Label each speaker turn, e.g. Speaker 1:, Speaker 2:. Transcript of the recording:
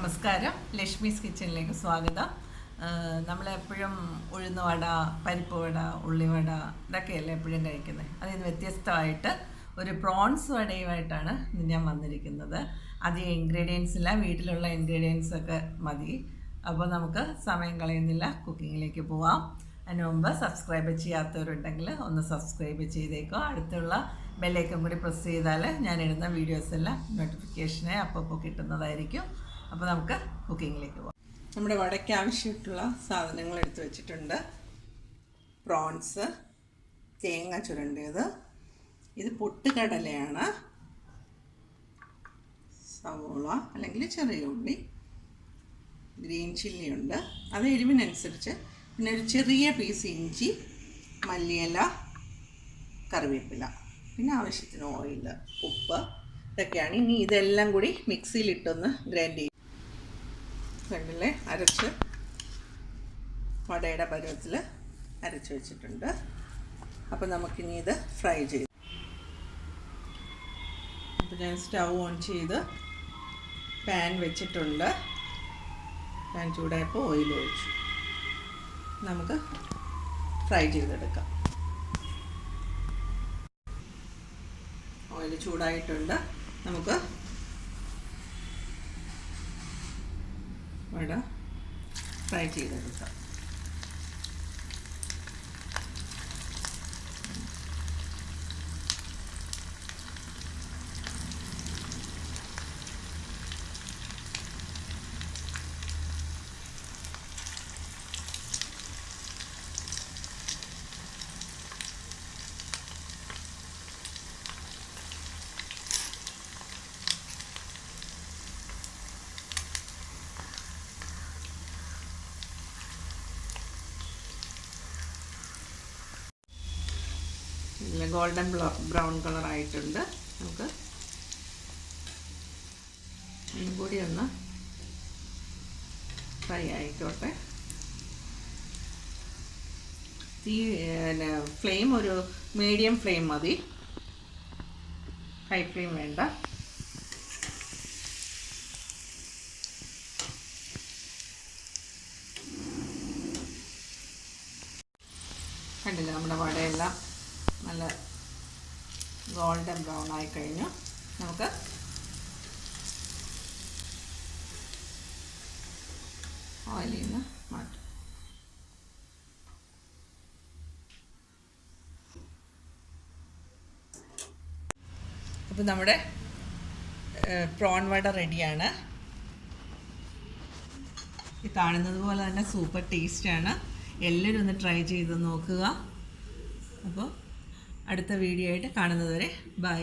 Speaker 1: നമസ്കാരം, ലക്ഷ്മീസ് കിച്ചണിലേക്ക് സ്വാഗതം. നമ്മളെപ്പോഴും ഉഴുന്ന് വട, പരിപ്പ് വട, ഉള്ളിവട ഇതൊക്കെയല്ലേ എപ്പോഴും കഴിക്കുന്നത്. അതിൽ നിന്ന് വ്യത്യസ്തമായിട്ട് ഒരു പ്രോൺസ് വടയുമായിട്ടാണ് ഇന്ന് ഞാൻ വന്നിരിക്കുന്നത്. അധികം ഇൻഗ്രീഡിയൻസ് ഇല്ല, വീട്ടിലുള്ള ഇൻഗ്രീഡിയൻസ് ഒക്കെ മതി. അപ്പോൾ നമുക്ക് സമയം കളയുന്നില്ല, കുക്കിങ്ങിലേക്ക് പോവാം. അതിന് മുമ്പ് സബ്സ്ക്രൈബ് ചെയ്യാത്തവരുണ്ടെങ്കിൽ ഒന്ന് സബ്സ്ക്രൈബ് ചെയ്തേക്കോ. അടുത്തുള്ള ബെല്ലൈക്കൺ കൂടി പ്രസ് ചെയ്താൽ ഞാനിടുന്ന വീഡിയോസ് എല്ലാം നോട്ടിഫിക്കേഷനെ അപ്പോൾ കിട്ടുന്നതായിരിക്കും. അപ്പോൾ നമുക്ക് കുക്കിങ്ങിലേക്ക് പോകാം. നമ്മുടെ വടയ്ക്ക് ആവശ്യമായിട്ടുള്ള സാധനങ്ങൾ എടുത്ത് വെച്ചിട്ടുണ്ട്. പ്രോൺസ്, തേങ്ങ ചുരണ്ടിയത്, ഇത് പൊട്ടുകടലയാണ്, സവോള അല്ലെങ്കിൽ ചെറിയ ഉള്ളി, ഗ്രീൻ ചില്ലി ഉണ്ട്, അത് എരിവിനനുസരിച്ച്, പിന്നെ ഒരു ചെറിയ പീസ് ഇഞ്ചി, മല്ലിയില, കറിവേപ്പില, പിന്നെ ആവശ്യത്തിന് ഓയിൽ, ഉപ്പ്, ഇതൊക്കെയാണ്. ഇനി ഇതെല്ലാം കൂടി മിക്സിയിലിട്ടൊന്ന് ഗ്രൈൻഡ് ചെയ്യും. കണ്ടില്ലേ, അരച്ച് വടയുടെ പരുവത്തിൽ അരച്ച് വെച്ചിട്ടുണ്ട്. അപ്പോൾ നമുക്കിനി ഇത് ഫ്രൈ ചെയ്ത്, അപ്പോൾ ഞാൻ സ്റ്റൗ ഓൺ ചെയ്ത് പാൻ വെച്ചിട്ടുണ്ട്. പാൻ ചൂടായപ്പോൾ ഓയിൽ ഒഴിച്ചു. നമുക്ക് ഫ്രൈ ചെയ്തെടുക്കാം. ഓയിൽ ചൂടായിട്ടുണ്ട്. നമുക്ക് വട ഫ്രൈ ചെയ്തെടുക്കാം. ഗോൾഡൻ ബ്രൗൺ കളർ ആയിട്ടുണ്ട്. നമുക്ക് ഇതും കൂടി ഒന്ന് ഫ്രൈ ആയിക്കോട്ടെ. ഫ്ലെയിം ഒരു മീഡിയം ഫ്ലെയിം മതി, ഹൈ ഫ്ലെയിം വേണ്ട. കണ്ടില്ല, നമ്മുടെ വടയെല്ലാം നല്ല ഗോൾഡൻ ബ്രൗൺ ആയി കഴിഞ്ഞു. നമുക്ക് ഓയിലിൽ നിന്ന് മാറ്റാം. അപ്പോൾ നമ്മുടെ പ്രോൺ വട റെഡിയാണ്. ഇത് കാണുന്നത് പോലെ തന്നെ സൂപ്പർ ടേസ്റ്റാണ്. എല്ലാവരും ഒന്ന് ട്രൈ ചെയ്ത് നോക്കുക. അപ്പോൾ അടുത്ത വീഡിയോ ആയിട്ട് കാണുന്നതുവരെ ബൈ.